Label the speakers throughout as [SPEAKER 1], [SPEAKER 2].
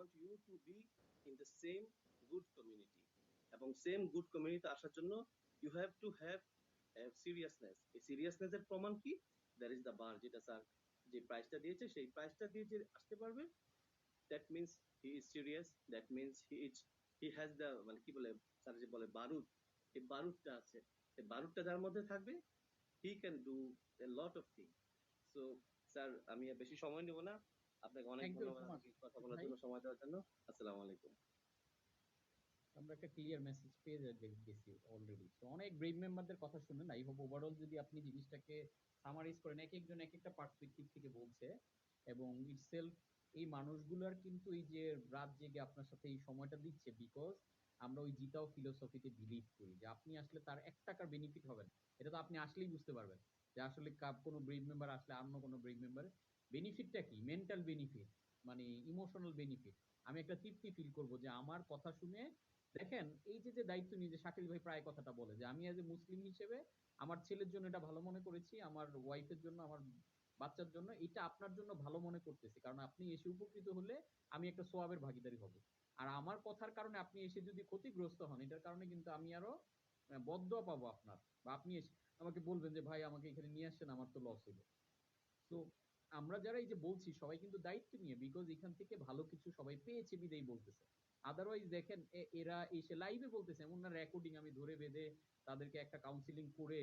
[SPEAKER 1] Want you to be in the same good community, এবং same good community আসার জন্য you have to have seriousness. এই seriousness এর প্রমাণ কি? দ্যাট ইজ দ্য বার, যেটা স্যার যে প্রাইসটা দিয়েছে সেই প্রাইসটা দিয়ে যে আসতে পারবে, that means he is serious, that means he has the, মানে কি বলে স্যার যে বলে বারুদ, এই বারুদটা আছে, এই বারুদটা যার মধ্যে থাকবে he can do a lot of thing. So sir আমি আর বেশি সময় নেব না, আপনাকে অনেক
[SPEAKER 2] থ্যাংক ইউ
[SPEAKER 1] ধন্যবাদ
[SPEAKER 2] সো মাচ
[SPEAKER 1] আমাকে কথা বলার
[SPEAKER 2] ভাই।
[SPEAKER 1] জন্য, সময় দেওয়ার জন্য। আসসালামু আলাইকুম।
[SPEAKER 2] আমরা একটা ক্লিয়ার মেসেজ পেয়ে গেছি অলরেডি। তো অনেক ব্রেভ মেম্বারদের কথা শুনেন, আই হোপ ওভারঅল যদি আপনি জিনিসটাকে সামারাইজ করেন, এক একজন এক একটা পার্সপেক্টিভ থেকে বলছে, এবং ইটসেলফ এই মানুষগুলোর কিন্তু এই যে রাত জেগে আপনার সাথে এই সময়টা দিচ্ছে, বিকজ আমরা ওই জিতাও ফিলোসফিতে বিলিভ করি যে আপনি আসলে তার 1 টাকার বেনিফিট হবেন। এটা তো আপনি আসলেই বুঝতে পারবেন যে আসলে কোনো ব্রেভ মেম্বার আসলে অন্য কোনো ব্রেভ মেম্বার বেনিফিটটা কি, মেন্টাল বেনিফিট, মানে ইমোশনাল বেনিফিট। আমি একটা তৃপ্তি ফিল করবো যে আমার কথা শুনে, দেখেন এই যে যে দায়িত্ব নিয়ে যে শাকিল ভাই প্রায় কথাটা বলে যে আমি এজ এ মুসলিম হিসেবে আমার ছেলের জন্য এটা ভালো মনে করেছি, আমার ওয়াইফের জন্য, আমার বাচ্চার জন্য, এটা আপনার জন্য ভালো মনে করতেছি, কারণ আপনি এসে উপকৃত হলে আমি একটা সোয়াবের ভাগিদারি হব। আর আমার কথার কারণে আপনি এসে যদি ক্ষতিগ্রস্ত হন, এটার কারণে কিন্তু আমি আরো বদদোয়া পাবো আপনার, বা আপনি এসে আমাকে বলবেন যে ভাই আমাকে এখানে নিয়ে আসছেন, আমার তো লস হইলো। তো আমরা যারা এই যে বলছি সবাই কিন্তু দায়িত্ব নিয়ে, বিকজ এখান থেকে ভালো কিছু সবাই পেয়েছে বিদেই বলতেছে। আদারওয়াইজ দেখেন এরা এসে লাইভে বলতেছে, এমন না রেকর্ডিং আমি ধরে বেঁধে তাদেরকে একটা কাউন্সিলিং করে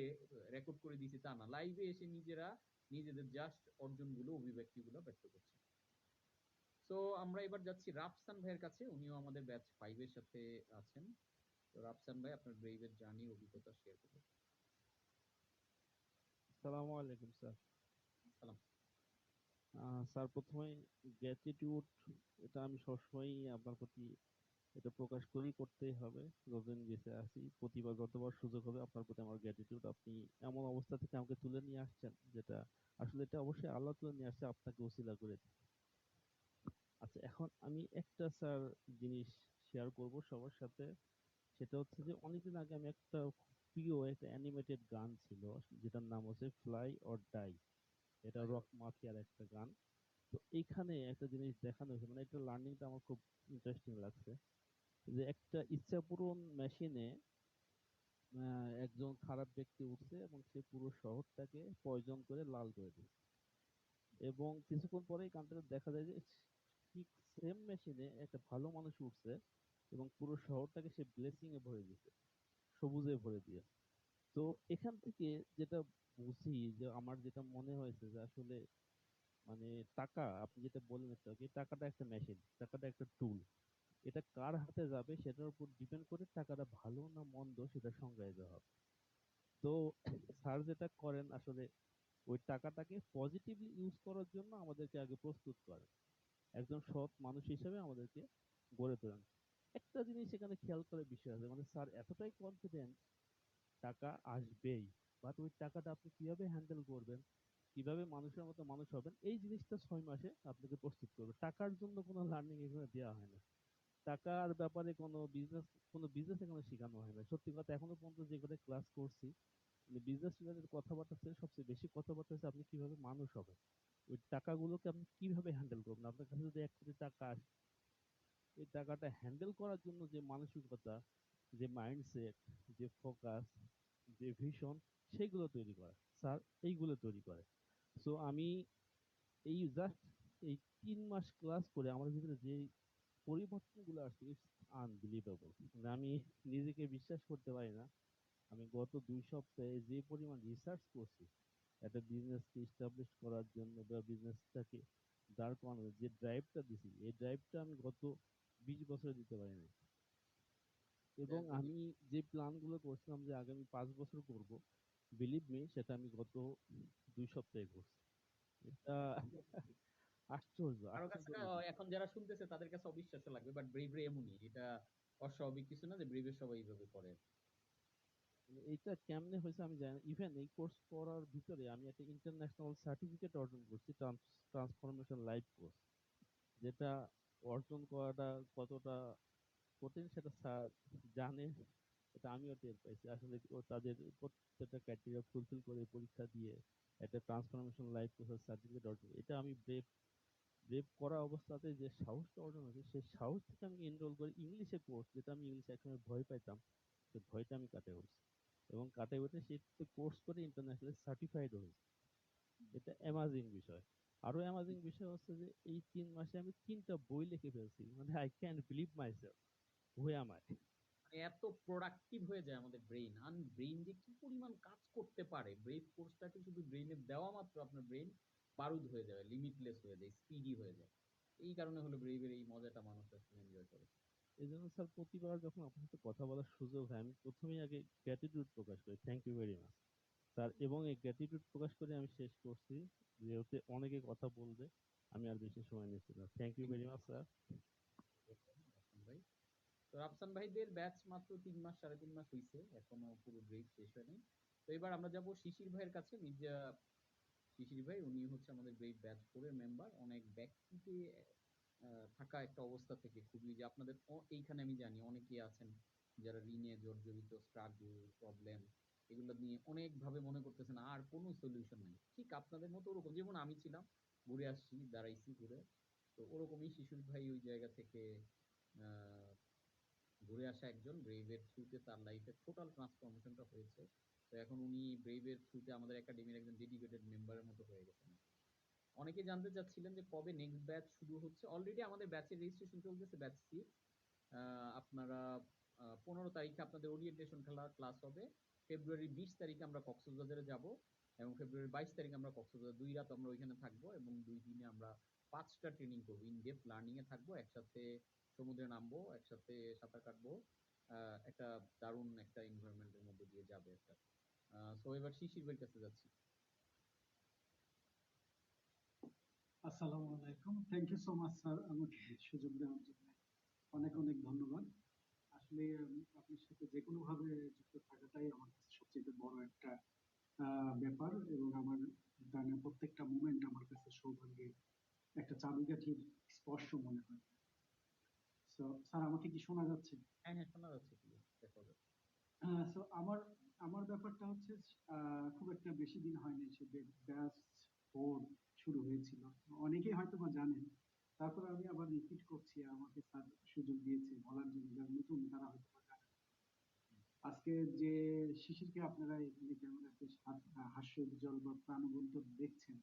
[SPEAKER 2] রেকর্ড করে দিছি, তা না, লাইভে এসে নিজেরা নিজেদের জাস্ট অর্জনগুলো, অভিব্যক্তিগুলো ব্যক্ত করছে। তো আমরা এবার যাচ্ছি রাফসান ভাইয়ের কাছে, উনিও আমাদের ব্যাচ 5 এর সাথে আছেন। তো রাফসান ভাই আপনার ব্রেইভের জার্নির অভিজ্ঞতা শেয়ার করুন।
[SPEAKER 3] আসসালামু আলাইকুম স্যার।
[SPEAKER 2] সালাম।
[SPEAKER 3] স্যার প্রথমেই গ্র্যাটিটিউড, এটা আমি সবসময়ই আপনার প্রতি এটা প্রকাশ করেই করতেই হবে। যতদিন বেঁচে আছি প্রতিবার যতবার সুযোগ হবে আপনার প্রতি আমার গ্র্যাটিটিউড। আপনি এমন অবস্থা থেকে আমাকে তুলে নিয়ে আসছেন, যেটা আসলে এটা অবশ্যই আল্লাহ তুলে নিয়ে আসছে আপনাকে ওসিলা করে। আচ্ছা, এখন আমি একটা স্যার জিনিস শেয়ার করব সবার সাথে। সেটা হচ্ছে যে অনেকদিন আগে আমি একটা প্রিয় একটা অ্যানিমেটেড গান ছিল, যেটার নাম হচ্ছে ফ্লাই অর ডাই। এটা রক মাফিয়ার একটা গান। তো এইখানে একটা জিনিস দেখানো হয়েছে, মানে একটা লার্নিংটা আমার খুব ইন্টারেস্টিং লাগছে, যে একটা ইচ্ছা পূরণ মেশিনে একজন খারাপ ব্যক্তি উঠছে এবং সে পুরো শহরটাকে পয়জন করে লাল করে দিচ্ছে। এবং কিছুক্ষণ পরেই গানটাতে দেখা যায় যে ঠিক সেম মেশিনে একটা ভালো মানুষ উঠছে এবং পুরো শহরটাকে সে ব্লেসিং এ ভরে দিয়েছে, সবুজে ভরে দিয়েছে। তো এখান থেকে যেটা বুঝি, যে আমার যেটা মনে হয়েছে যে আসলে মানে টাকা, আপনি যেটা বললেন একটু আগে, টাকাটা একটা মেশিন, টাকাটা একটা টুল। এটা কার হাতে যাবে সেটার উপর ডিপেন্ড করে টাকাটা ভালো না মন্দ সেটা সংজ্ঞায়িত হবে। তো স্যার যেটা করেন আসলে ওই টাকাটাকে পজিটিভলি ইউজ করার জন্য আমাদেরকে আগে প্রস্তুত করেন, একজন সৎ মানুষ হিসেবে আমাদেরকে গড়ে তোলেন। একটা জিনিস এখানে খেয়াল করার বিষয় আছে, মানে স্যার এতটাই কনফিডেন্ট টাকা আসবেই, বাট ওই টাকাটা আপনি কিভাবে হ্যান্ডেল করবেন, কিভাবে মানুষের মতো মানুষ হবেন, এই জিনিসটা 6 মাসে আপনাকে প্রস্তুত করবে। টাকার জন্য কোনো লার্নিং এখানে দেওয়া হয় না, টাকার ব্যাপারে কোনো বিজনেস এখানে শেখানো হয় না। সত্যি কথা, এখনো পর্যন্ত যে করে ক্লাস করছি, বিজনেস রিলেটেড কথাবার্তা থেকে সবচেয়ে বেশি কথাবার্তা হচ্ছে আপনি কিভাবে মানুষ হবেন, ওই টাকাগুলোকে আপনি কিভাবে হ্যান্ডেল করবেন। আপনার কাছে যদি 1 কোটি টাকা আসে, এই টাকাটা হ্যান্ডেল করার জন্য যে মানসিকতা, যে মাইন্ডসেট, যে ফোকাস, যে ভিশন, সেগুলো তৈরি করে স্যার, এইগুলো তৈরি করে। সো আমি এই জাস্ট এই 3 মাস ক্লাস করে আমার ভিতরে যে পরিবর্তনগুলো আসছে, ইটস আনবিলিভেবল। মানে আমি নিজেকে বিশ্বাস করতে পারি না। আমি গত 2 সপ্তাহে যে পরিমাণ রিসার্চ করছি একটা বিজনেসকে ইস্টাবলিশ করার জন্য বা বিজনেসটাকে দাঁড় করানোর যে ড্রাইভটা দিছি, এই ড্রাইভটা আমি গত 20 বছরে দিতে পারিনি। এবং আমি যে প্ল্যানগুলো করছিলাম যে আগামী 5 বছর করব, বিলিভ মি সেটা আমি গত 2 সপ্তাহে করছি। এটা আশ্চর্য,
[SPEAKER 2] কারো কাছে
[SPEAKER 3] আশ্চর্য
[SPEAKER 2] না,
[SPEAKER 3] লাগে।
[SPEAKER 2] এখন যারা শুনতেছে তাদের কাছে অবিশ্বাস্য লাগবে, বাট ব্রেভরি এমনই, এটা অস্বাভাবিক কিছু না যে ব্রেভের সবাই এইভাবে করে।
[SPEAKER 3] মানে এইটা কেমনে হয়েছে আমি জানি না। ইভেন এই কোর্স করার ভিতরে আমি একটা ইন্টারন্যাশনাল সার্টিফিকেট অর্জন করছি, ট্রান্সফরমেশন লাইফ কোর্স, যেটা অর্জন করাটা কতটা কঠিন সেটা স্যার জানে, এটা আমিও টের পাইছি। আসলে ও তাদের প্রত্যেকটা ক্রাইটেরিয়া ফুলফিল করে পরীক্ষা দিয়ে একটা ট্রান্সফরমেশন লাইফ কোর্সের সার্টিফিকেট অর্জন, এটা আমি ব্রেভ ব্রেভ করা অবস্থাতে যে সাহসটা অর্জন হয়েছে, সেই সাহস থেকে আমি এনরোল করে ইংলিশে কোর্স, যেটা আমি ইংলিশে একসময় ভয় পাইতাম, সেই ভয়টা আমি কাটিয়ে উঠছি এবং কাটিয়ে উঠে সেটাতে কোর্স করে ইন্টারন্যাশনালি সার্টিফাইড হয়েছে। এটা অ্যামাজিং বিষয়। আরো অ্যামাজিং বিষয় হচ্ছে যে এই 3 মাসে আমি 3টা বই লিখে ফেলছি, মানে I can believe myself, who am I.
[SPEAKER 2] মানে এত প্রোডাক্টিভ হয়ে যায় আমাদের ব্রেইন, ব্রেইন যে কি পরিমাণ কাজ করতে পারে, ব্রেইন কোর্সটাকে শুধু ব্রেইনে দেওয়া মাত্র আপনার ব্রেইন বারুদ হয়ে যাবে, লিমিটলেস হয়ে যায়, স্পিডি হয়ে যায়। এই কারণে হলো ব্রেইভের এই মজাটা মানুষ আসলে এনজয় করে।
[SPEAKER 3] এই জন্য স্যার প্রতিবার যখন আপনার সাথে কথা বলার সুযোগ হয়, আমি প্রথমেই আগে গ্র্যাটিটিউড প্রকাশ করি, thank you very much sir. এবং এই গ্র্যাটিটিউড প্রকাশ করে আমি শেষ করছি, যেহেতু অনেকে কথা বলবে, আমি আর বেশি সময় নিচ্ছি না। Thank you very much sir.
[SPEAKER 2] Rafsan ভাই, তো রাফসান ভাইদের ব্যাচ মাত্র 3 মাস 3.5 মাস হয়েছে, এখনো পুরো ব্রেক শেষ হয়নি। তো এবার আমরা যাব শিশির ভাইয়ের কাছে। মির্জা শিশির ভাই, উনি হচ্ছে আমাদের ব্রেক ব্যাচ 4 এর মেম্বার। অনেক ব্যক্তিতে থাকা একটা অবস্থা থেকে খুবই, যে আপনাদের এইখানে আমি জানি অনেকেই আছেন যারা ঋণে জর্জরিত, স্ট্রাগল, প্রবলেম, এগুলো নিয়ে অনেকভাবে মনে করতেছেন আর কোনো সলিউশন নাই। ঠিক আপনাদের মতো ওরকম, যেমন আমি ছিলাম, ঘুরে আসছি, দাঁড়াইছি ঘুরে। তো ওরকমই শিশির ভাই ওই জায়গা থেকে আহ ঘুরে আসা একজন, ব্রেভের থ্রুতে তার লাইফের টোটাল ট্রান্সফরমেশনটা হয়েছে। তো এখন উনি ব্রেভের থ্রুতে আমাদের একাডেমির একজন ডেডিকেটেড মেম্বারের মতো হয়ে গেছেন। অনেকে জানতে চাচ্ছিলেন যে কবে নেক্সট ব্যাচ শুরু হচ্ছে। অলরেডি আমাদের ব্যাচের রেজিস্ট্রেশন চলতেছে, ব্যাচ 6। আপনারা 15 তারিখে আপনাদের ওরিয়েন্টেশন ক্লাস হবে। ফেব্রুয়ারি 20 তারিখে আমরা কক্সবাজারে যাব, এবং ফেব্রুয়ারি 22 তারিখে আমরা কক্সবাজার 2 রাত আমরা ওইখানে থাকবো, এবং 2 দিনে আমরা 5টা ট্রেনিং করবো, ইন ডেপথ লার্নিং এ থাকবো, একসাথে সমুদ্রে নামবো, একসাথে সাঁতার কাটবো। একটা দারুণ একটা এনভায়রনমেন্টের মধ্যে দিয়ে যাবে একটা। সো এবার শিশির ভাইয়ের কাছে যাচ্ছি।
[SPEAKER 4] আসসালামু আলাইকুম। Thank you so much sir, আমাকে সুযোগ দেওয়ার জন্য অনেক অনেক ধন্যবাদ। আসলে আপনার সাথে যে কোনো ভাবে যুক্ত থাকাটাই আমার কাছে সবচেয়ে বড় একটা ব্যাপার, এবং আমার প্রত্যেকটা মুমেন্ট আমার কাছে সৌভাগ্যের একটা চাবিকাঠির স্পর্শ মনে হয়। তো স্যার, আমাকে কি শোনা যাচ্ছে?
[SPEAKER 2] হ্যাঁ হ্যাঁ, শোনা যাচ্ছে, ক্লিয়ার দেখা যাচ্ছে।
[SPEAKER 4] সো আমার আমার ব্যাপারটা হচ্ছে, খুব একটা বেশি দিন হয়নি সে ব্যাচ 4 শুরু হয়েছিল। অনেকেই হয়তো বা জানেন, তারপরে আমি আবার রিপিট করছি, আমাকে স্যার সুযোগ দিয়েছে বলার জন্য, যারা নতুন তারা হয়তো বা জানেন। আজকে যে শিশিরকে আপনারা এখানে ক্যামেরাতে হাস্যোজ্জ্বল বা প্রাণবন্ত দেখছেন,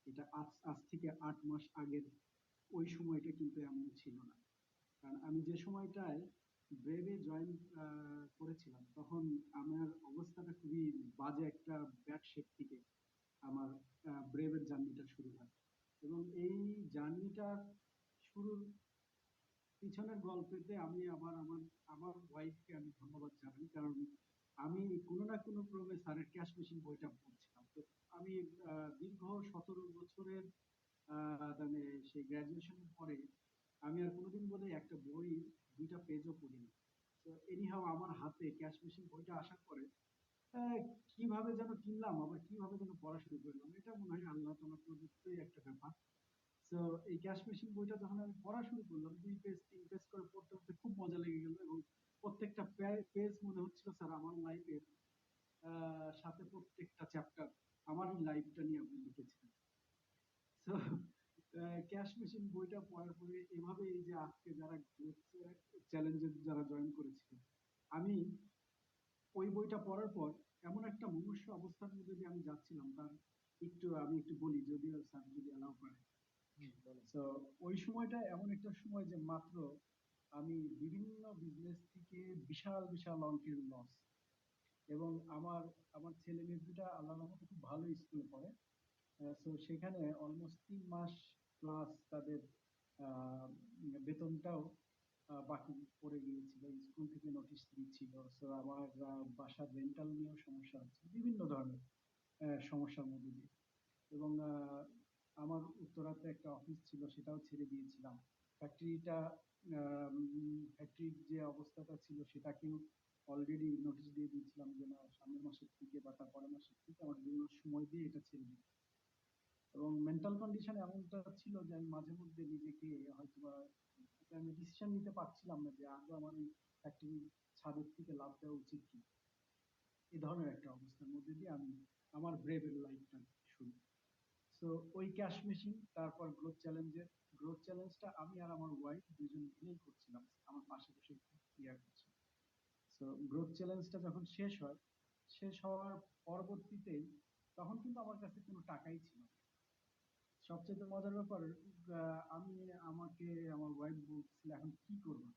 [SPEAKER 4] এটা আজ আজ থেকে 8 মাস আগের ওই সময়টা কিন্তু এমন ছিল না। কারণ আমি যে সময়টায় ব্রেভে জয়েন করেছিলাম, তখন আমার অবস্থাটা খুবই বাজে, একটা ব্যাড শেপ থেকে আমার ব্রেভের জার্নিটা শুরু হয়। এবং এই জার্নিটা শুরুর পিছনের গল্পেতে আমি আবার আমার আমার ওয়াইফকে আমি ধন্যবাদ জানাই, কারণ আমি কোনো না কোনো ক্রমে স্যারের ক্যাশ মেশিন বইটা পড়ছিলাম। তো আমি দীর্ঘ 17 বছরের মানে সেই গ্রাজুয়েশনের পরে আমি আর কোনোদিন বোধহয় একটা বই 2টা পেজও পড়িনি। তো এনিহাও আমার হাতে ক্যাশ মেশিন বইটা আসার পরে আহ, কিভাবে যেন কিনলাম, আবার কিভাবে যেন পড়া শুরু করলাম। এটা মনে হয় আল্লাহ তাআলা প্রদত্তই একটা ব্যাপার। তো এই ক্যাশ মেশিন বইটা যখন আমি পড়া শুরু করলাম, 2 পেজ 3 পেজ করে পড়তে পড়তে খুব মজা লেগে গেল, এবং প্রত্যেকটা পেজ মনে হচ্ছিল স্যার আমার লাইফের সাথে প্রত্যেকটা চ্যাপ্টার আমার লাইফটা নিয়ে আপনি লিখেছিলেন। তো ক্যাশ মেশিন বইটা পড়ার পরে এভাবে, এই যে আজকে যারা গ্রোথ চ্যালেঞ্জে যারা জয়েন করেছিলেন, আমি ওই বইটা পড়ার পর এমন একটা মনুষ্য অবস্থার মধ্যে দিয়ে আমি যাচ্ছিলাম, তার আমি একটু বলি, যদিও স্যার যদি অ্যালাউ করে।
[SPEAKER 2] বলেন।
[SPEAKER 4] তো ওই সময়টা এমন একটা সময় যে মাত্র আমি বিভিন্ন বিজনেস থেকে বিশাল বিশাল অঙ্কের লস, এবং আমার আমার ছেলে মেয়ে দুটা আল্লাহর রহমতে খুব ভালো স্কুলে পড়ে। তো সেখানে অলমোস্ট 3 মাস প্লাস তাদের আহ, বেতনটাও বাকি পড়ে গিয়েছিল, স্কুল থেকে নোটিশ দিচ্ছিল। তো আমার বাসার রেন্টাল নিয়েও সমস্যা হচ্ছে, বিভিন্ন ধরনের সমস্যার মধ্যে দিয়ে। এবং আমার উত্তরাতে একটা অফিস ছিল, সেটাও ছেড়ে দিয়েছিলাম। ফ্যাক্টরিটা ফ্যাক্টরির যে অবস্থাটা ছিল সেটাকেও অলরেডি নোটিশ দিয়ে দিয়েছিলাম যে না, সামনের মাসের থেকে বা তার পরের মাসের থেকে আমার বিভিন্ন সময় দিয়ে এটা ছেড়ে দিই। এবং মেন্টাল কন্ডিশন এমনটা ছিল যে আমি মাঝে মধ্যে নিজেকে হয়তোবা, আমি ডিসিশন নিতে পারছিলাম না যে আদৌ আমার এই ফ্যাক্টরি ছাদের থেকে লাভ দেওয়া উচিত কি। এই ধরনের একটা অবস্থার মধ্যে দিয়ে আমি আমার ব্রেভের লাইফটা শুরু। সো ওই ক্যাশ মেশিন, তারপর গ্রোথ চ্যালেঞ্জের গ্রোথ চ্যালেঞ্জটা আমি আর আমার ওয়াইফ দুজন মিলেই করছিলাম, আমার পাশে বসে ক্লিয়ার করছি। তো গ্রোথ চ্যালেঞ্জটা যখন শেষ হয়, শেষ হওয়ার পরবর্তীতে তখন কিন্তু আমার কাছে কোনো টাকাই ছিল না। সবচেয়ে মজার ব্যাপার, আমি আমাকে আমার ওয়াইফ বলছিল এখন কি করবো,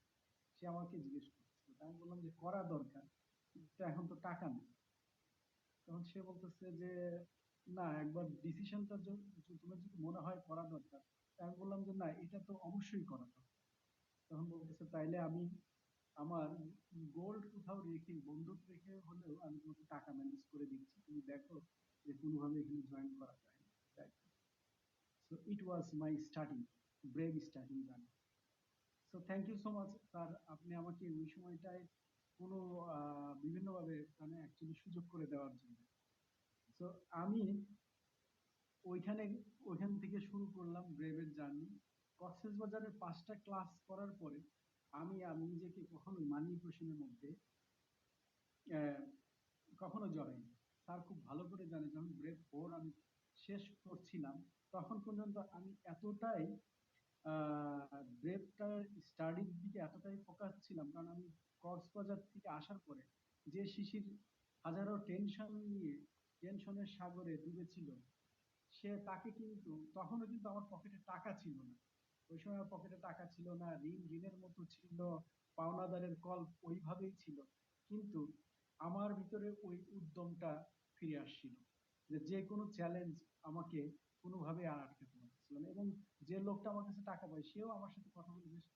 [SPEAKER 4] সে আমাকে জিজ্ঞেস করছিল, আমি বললাম যে করা দরকার, কিন্তু এখন তো টাকা নেই। তখন সে বলতেছে যে না, একবার ডিসিশনটা তোমার যদি মনে হয় করা দরকার। তা আমি বললাম যে না, এটা তো অবশ্যই করা দরকার। তখন বলতেছে তাইলে আমি আমার গোল্ড কোথাও রেখে, বন্ধক রেখে হলেও আমি তোমাকে টাকা ম্যানেজ করে দিচ্ছি, তুমি দেখো যে কোনোভাবে এখানে জয়েন করা যায়। So it was my starting, brave starting journey. So thank you so much sir, আপনি আমাকে ওই সময়টায় কোনো বিভিন্নভাবে মানে অ্যাকচুয়ালি সুযোগ করে দেওয়ার জন্য। তো আমি ওইখানে ওইখান থেকে শুরু করলাম ব্রেভের জার্নি। কক্সবাজারের 5টা ক্লাস করার পরে আমি আমি নিজেকে কখনোই মানি ইকুয়েশনের মধ্যে আহ, কখনো জড়াইনি। স্যার খুব ভালো করে জানে, যখন ব্রেভ 4 আমি শেষ করছিলাম তখন পর্যন্ত আমি এতটাই ব্রেভটার স্টাডির দিকে এতটাই ফোকাস ছিলাম, কারণ আমি কক্সবাজার থেকে আসার পরে যে শিশির হাজারো টেনশন নিয়ে টেনশনের সাগরে ডুবেছিল, সে তাকে কিন্তু তখনও কিন্তু আমার পকেটে টাকা ছিল না। ওই সময় পকেটে টাকা ছিল না, ঋণের মতো ছিল, পাওনাদারের কল ওইভাবেই ছিল, কিন্তু আমার ভিতরে ওই উদ্যমটা ফিরে আসছিল যে যে কোনো চ্যালেঞ্জ আমাকে কোনোভাবে আর আটকাতে পারছিল না। এবং যে লোকটা আমার কাছে টাকা পায় সেও আমার সাথে কথা বলে বেশ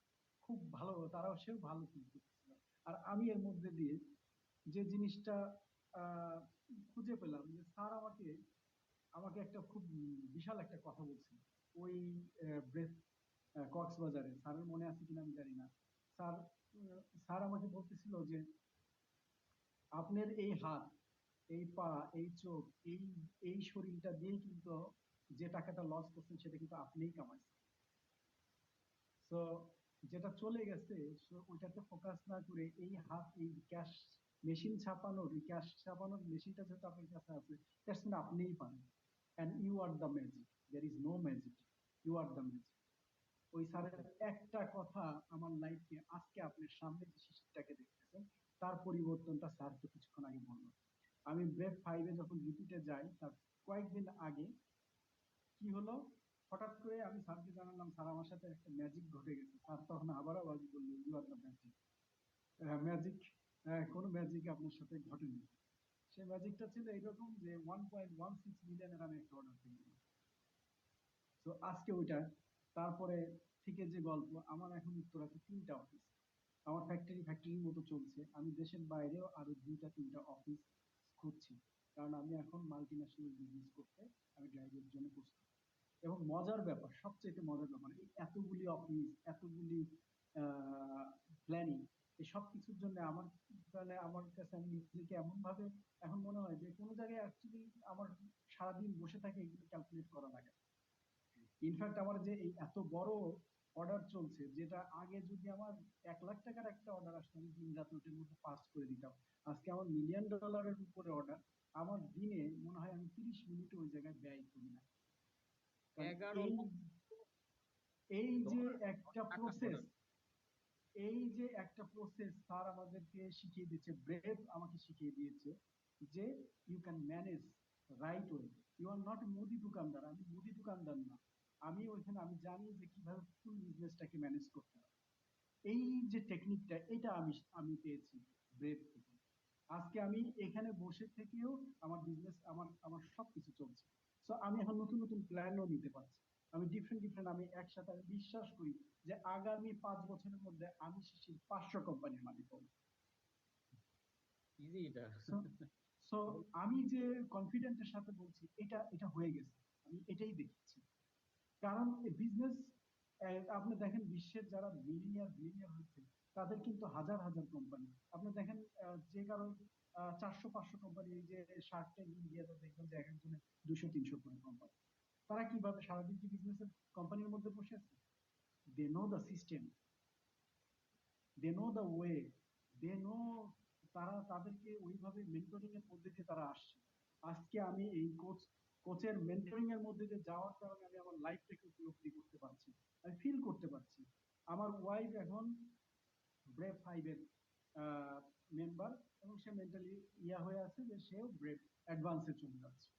[SPEAKER 4] খুব ভালো, তারাও সেও ভালো ফিল করতেছিল। আর আমি এর মধ্যে দিয়ে যে জিনিসটা আহ খুঁজে পেলাম, যে স্যার আমাকে আমাকে একটা খুব বিশাল একটা কথা বলছিল ওই ব্রেথ কক্সবাজারে, স্যারের মনে আছে কিনা আমি জানি না। স্যার স্যার আমাকে বলতেছিল যে আপনার এই হাত, এই পা, এই চোখ, এই এই শরীরটা দিয়ে কিন্তু যে টাকাটা লস করছেন সেটা কিন্তু আপনিই কামাইছেন। তো যেটা চলে গেছে ওইটাতে ফোকাস না করে এই হাত, এই ক্যাশ মেশিন ছাপানোর, এই ক্যাশ ছাপানোর মেশিনটা যেহেতু আপনার কাছে আছে, দ্যাটস মিন আপনিই পারেন, and you are the magic, there is no magic, you are the magic। ওই স্যারের একটা কথা আমার লাইফে আজকে আপনার সামনে যে শিশুটাকে দেখতেছেন তার পরিবর্তনটা স্যার তো কিছুক্ষণ আগে বললো। আমি ব্রেভ 5-এ যখন রিপিটে যাই তার কয়েকদিন আগে কি হলো, হঠাৎ করে আমি স্যারকে জানালাম স্যার আমার সাথে একটা ম্যাজিক ঘটে গেছে। স্যার তখন আবার আওয়াজ বললো you are the magic. Magic? কোনো ম্যাজিক আপনার সাথে ঘটেনি। সে ম্যাজিকটা ছিল এইরকম যে 1.16 মিলিয়নের আমি একটা অর্ডার পেয়ে গেলাম। তো আজকে ওইটা, তারপরে থেকে যে গল্প, আমার এখন উত্তরাতে 3টা অফিস, আমার ফ্যাক্টরির মতো চলছে। আমি দেশের বাইরেও আরো 2-3টা অফিস খুঁজছি, কারণ আমি এখন মাল্টি ন্যাশনাল বিজনেস করতে আমি ড্রাইভের জন্য প্রস্তুত। এবং মজার ব্যাপার, সবচেয়ে মজার ব্যাপার, এই এতগুলি অফিস, এতগুলি প্ল্যানিং, এই সব কিছুর জন্য আমার মানে আমার কাছে আমি নিজেকে এমন ভাবে এখন মনে হয় যে কোনো জায়গায় অ্যাকচুয়ালি আমার সারাদিন বসে থাকে এগুলো ক্যালকুলেট করা লাগে। ইনফ্যাক্ট আমার যে এই এত বড় অর্ডার চলছে, যেটা আগে যদি আমার 1 লাখ টাকার একটা অর্ডার আসতো আমি দিন রাত ওটার মধ্যে পাস করে দিতাম, আজকে আমার মিলিয়ন ডলারের উপরে অর্ডার, আমার দিনে মনে হয় আমি 30 মিনিট ওই জায়গায় ব্যয় করি না। কারণ
[SPEAKER 2] 11
[SPEAKER 4] এই
[SPEAKER 2] লক্ষ
[SPEAKER 4] এই যে
[SPEAKER 2] ডলার
[SPEAKER 4] একটা
[SPEAKER 2] টাকা
[SPEAKER 4] প্রসেস,
[SPEAKER 2] প্রোডাক্ট।
[SPEAKER 4] এই যে একটা প্রসেস স্যার আমাদেরকে শিখিয়ে দিয়েছে, ব্রেভ আমাকে শিখিয়ে দিয়েছে যে you can manage right way. You are not মুদি দোকানদার, আমি মুদি দোকানদার না, আমি ওইখানে আমি জানি যে কিভাবে ফুল বিজনেসটাকে ম্যানেজ করতে হবে। এই যে টেকনিকটা, এটা আমি আমি পেয়েছি ব্রেভ থেকে। আজকে আমি এখানে বসে থেকেও আমার বিজনেস, আমার আমার সবকিছু চলছে। সো আমি এখন নতুন নতুন প্ল্যানও নিতে পারছি। আমি ডিফারেন্ট আমি একসাথে আমি বিশ্বাস করি যে আগামী 5 বছরের মধ্যে আমি শিশির 500 কোম্পানির মালিক হবো।
[SPEAKER 2] ইজি এটা।
[SPEAKER 4] সো সো আমি যে কনফিডেন্টের সাথে বলছি এটা এটা হয়ে গেছে, আমি এটাই দেখেছি। কারণ বিজনেস, আপনি দেখেন বিশ্বের যারা বিলিনিয়ার হচ্ছে তাদের কিন্তু হাজার হাজার কোম্পানি। আপনি দেখেন যে কারো 400-500 কোম্পানি, যে শার্ক ট্যাঙ্ক ইন্ডিয়াতে দেখবেন যে এক একজনের 200-300 করে কোম্পানি। তারা কিভাবে সারাদিন কি বিজনেসের কোম্পানির মধ্যে বসে আছে? They know the system, they know the way, they know, তারা তাদেরকে ওইভাবে মেন্টরিং এর মধ্যে দিয়ে তারা আসছে। আজকে আমি এই কোর্স কোচের মেন্টরিং এর মধ্যে দিয়ে যাওয়ার কারণে আমি আমার লাইফটাকে উপলব্ধি করতে পারছি, আমি ফিল করতে পারছি। আমার ওয়াইফ এখন ব্রেভ ফাইভের মেম্বার, এবং সে মেন্টালি হয়ে আছে যে সেও ব্রেভ অ্যাডভান্সে চলে যাচ্ছে।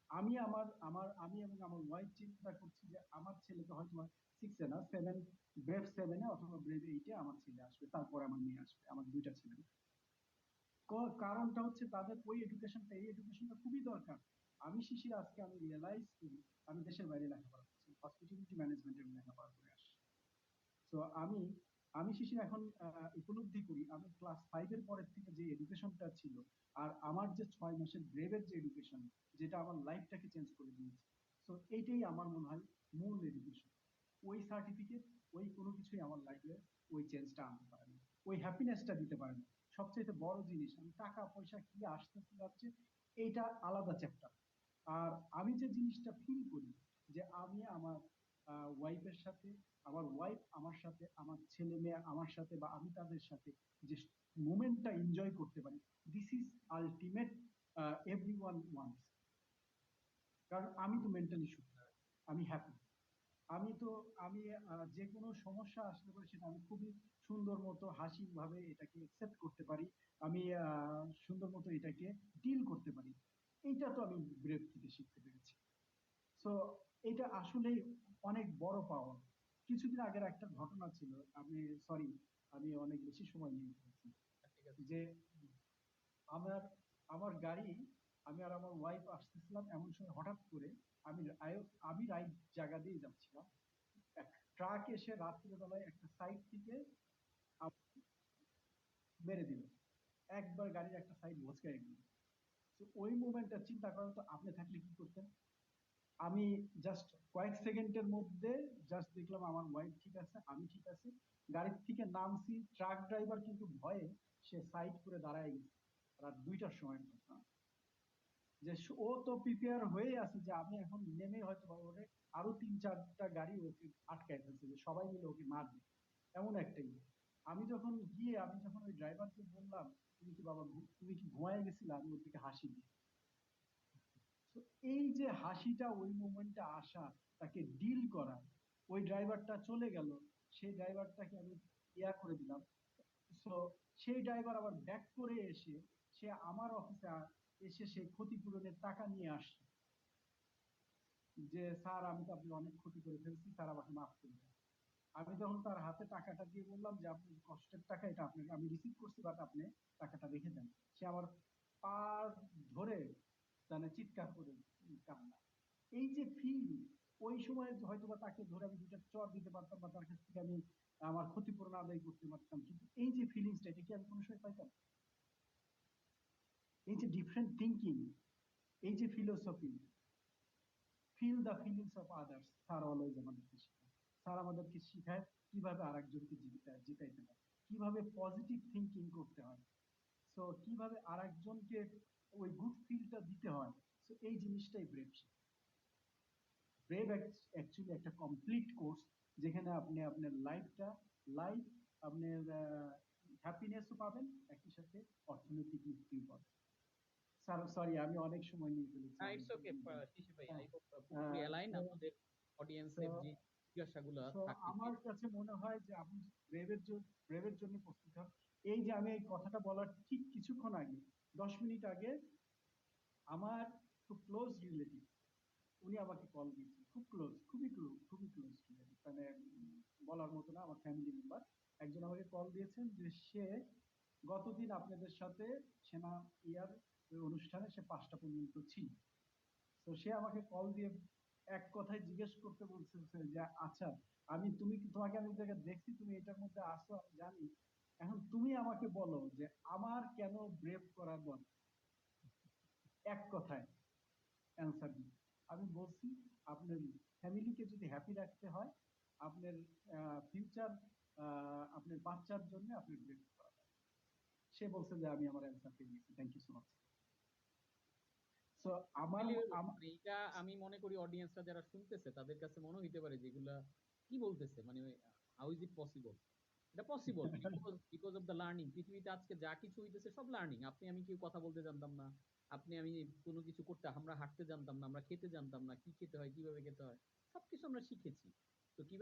[SPEAKER 4] আমি এবং আমার ওয়াইফ চিন্তা করছি যে আমার ছেলেকে হয়তো 6-এ না 7, ব্রেভ 7-এ অথবা ব্রেভ 8-এ আমার ছেলে আসবে, তারপরে আমার মেয়ে আসবে, আমার দুইটা ছেলে। কারণটা হচ্ছে তাদের ওই এডুকেশনটা, এই এডুকেশনটা খুবই দরকার। আমি শিশির আজকে আমি রিয়েলাইজ করি, আমি দেশের বাইরে লেখাপড়া করছি, হসপিটালিটি ম্যানেজমেন্টের লেখাপড়া করে আসছি। তো আমি শিশির এখন উপলব্ধি করি আমি ক্লাস 5-এর পরের থেকে যে এডুকেশনটা ছিল, আর আমার যে 6 মাসের ব্রেভের যে এডুকেশন, যেটা আমার লাইফটাকে চেঞ্জ করে দিয়েছে। তো এইটাই আমার মনে হয় মূল এডুকেশন। ওই সার্টিফিকেট, ওই কোনো কিছুই আমার লাইফে ওই চেঞ্জটা আনতে পারে না, ওই হ্যাপিনেসটা দিতে পারে না। সবচেয়ে বড় জিনিস, আমি টাকা পয়সা কি আসতেছে যাচ্ছে এইটা আলাদা চ্যাপ্টার। আর আমি যে জিনিসটা ফিল করি যে আমি আমার ওয়াইফের সাথে, আমার ওয়াইফ আমার সাথে, আমার ছেলে মেয়ে আমার সাথে, বা আমি তাদের সাথে যে মোমেন্টটা এনজয় করতে পারি, this is ultimate. Everyone wants, কারণ আমি তো মেন্টালি সুস্থ, আমি হ্যাপি। আমি তো আমি যে কোনো সমস্যা আসলে পরে সেটা আমি খুবই সুন্দর মতো হাসি ভাবে এটাকে একসেপ্ট করতে পারি, আমি সুন্দর মতো এটাকে ডিল করতে পারি। এইটা তো আমি ব্রেভ থেকে শিখতে পেরেছি। তো এটা আসলে অনেক বড় পাওয়া। কিছুদিন আগের একটা ঘটনা ছিল, আমি সরি আমি অনেক বেশি সময় নিয়ে ফেলছি,
[SPEAKER 2] ঠিক আছে।
[SPEAKER 4] যে আমার আমার গাড়ি, আমি আর আমার ওয়াইফ আসতেছিলাম, এমন সময় হঠাৎ করে আমি রাইট জায়গা দিয়ে যাচ্ছিলাম, এক ট্রাক এসে রাত্রে বেলায় একটা সাইড থেকে মেরে দিল, একবার গাড়ির একটা সাইড ভোঁচকায় গেল। তো ওই মুভমেন্টটা চিন্তা করেন তো, আপনি থাকলে কি করতেন? আমি জাস্ট কয়েক সেকেন্ডের মধ্যে জাস্ট দেখলাম আমার ওয়াইফ ঠিক আছে, আমি ঠিক আছি, গাড়ির থেকে নামছি, ট্রাক ড্রাইভার কিন্তু ভয়ে সে সাইড করে দাঁড়ায় গেছে। রাত 2টার সময় কথা, যে ও তো প্রিপেয়ার হয়ে আছে যে আমি এখন নেমে হয়তো ওরে আরো 3-4টা গাড়ি ওকে আটকায় ফেলছে, যে সবাই মিলে ওকে মারবে, এমন একটাই। আমি যখন ওই ড্রাইভারকে বললাম, তুমি কি বাবা তুমি কি ঘুমায় গেছিলে, আমি ওর দিকে হাসি দিই। তো এই যে হাসিটা, ওই মোমেন্টটা আসা, তাকে ডিল করা, ওই ড্রাইভারটা চলে গেল, সেই ড্রাইভারটাকে আমি করে দিলাম। তো সেই ড্রাইভার আবার ব্যাক করে এসে সে আমার অফিসে এসে সে ক্ষতিপূরণের টাকা নিয়ে আসছে, যে স্যার আমি তো আপনি অনেক ক্ষতি করে ফেলছি, স্যার আমাকে মাফ করে দেন। আমি তখন তার হাতে টাকাটা দিয়ে বললাম যে আপনি কষ্টের টাকা, এটা আপনাকে আমি রিসিভ করছি, বাট আপনি টাকাটা রেখে দেন। সে আমার পা ধরে মানে চিৎকার করে কান্না। এই যে ফিল, ওই সময় হয়তো বা তাকে ধরে আমি 2টা চর দিতে পারতাম, বা তার কাছ থেকে আমি আমার ক্ষতিপূরণ আদায় করতে পারতাম, কিন্তু এই যে ফিলিংসটা, এটা কি আমি কোনো সময় পাইতাম? এই যে ডিফারেন্ট থিঙ্কিং, এই যে philosophy, feel the feelings of others, sir always আমাদেরকে শেখায়। স্যার আমাদেরকে শিখায় কিভাবে আরেকজনকে জিতাইতে হয়, কিভাবে পজিটিভ থিঙ্কিং করতে হয়, তো কিভাবে আরেকজনকে ওই গুড ফিলটা দিতে হয়। তো এই জিনিসটাই ব্রেভ। ব্রেভ অ্যাকচুয়ালি একটা কমপ্লিট কোর্স, যেখানে আপনি আপনার লাইফ আপনার হ্যাপিনেসও পাবেন, একই সাথে অর্থনৈতিক মুক্তিও পাবেন। স্যার সরি আমি অনেক সময় নিয়ে ফেলেছি,
[SPEAKER 2] না,
[SPEAKER 4] অনেক
[SPEAKER 2] ইটস ওকে শিশির ভাই,
[SPEAKER 4] হ্যাঁ।
[SPEAKER 2] আই হোপ পুরোপুরি অ্যালাইন
[SPEAKER 4] So,
[SPEAKER 2] আমাদের
[SPEAKER 4] so,
[SPEAKER 2] অডিয়েন্সের যে জিজ্ঞাসাগুলো
[SPEAKER 4] so
[SPEAKER 2] থাকে যে
[SPEAKER 4] আমার কাছে মনে হয় যে আপনি ব্রেভের জন্য প্রস্তুত হন। এই যে আমি এই কথাটা বলার ঠিক কিছুক্ষণ আগে, 10 মিনিট আগে, আমার খুব ক্লোজ রিলেটিভ উনি আমাকে কল দিয়েছেন, খুব ক্লোজ, খুবই ক্লোজ রিলেটিভ, মানে বলার মতো না, আমার ফ্যামিলি মেম্বার। একজন আমাকে কল দিয়েছেন যে সে গতদিন আপনাদের সাথে সেনা ইয়ার অনুষ্ঠানে সে 5টা পর্যন্ত ছিল। তো সে আমাকে কল দিয়ে এক কথায় জিজ্ঞেস করতে বলছে যে আচ্ছা, তোমাকে আমি জায়গায় দেখছি, তুমি এটার মধ্যে আসো আমি জানি, এখন তুমি আমাকে বলো যে আমার কেন ব্রেভ করা দরকার, এক কথায় অ্যান্সার দিই। আমি বলছি আপনার ফ্যামিলিকে যদি হ্যাপি রাখতে হয়, আপনার ফিউচার, আপনার বাচ্চার জন্য আপনার ব্রেভ করা দরকার। সে বলছে যে আমি আমার অ্যান্সার পেয়ে গেছি, thank you so much. So আমার
[SPEAKER 2] Unbelievable।
[SPEAKER 4] আম-
[SPEAKER 2] মানে এটা আমি মনে করি অডিয়েন্সরা যারা শুনতেছে তাদের কাছে মনে হইতে পারে যেগুলা কি বলতেছে, মানে হাউ ইজ ইট পসিবল। এটা possible because of the learning. পৃথিবীতে আজকে যা কিছু হইতেছে সব লার্নিং। আপনি আমি কেউ কথা বলতে জানতাম না, আপনি আমি কোনো কিছু করতে, আমরা হাঁটতে জানতাম না, আমরা খেতে জানতাম না, কি খেতে হয় কিভাবে খেতে হয়, সবকিছু আমরা শিখেছি। তো কিভাবে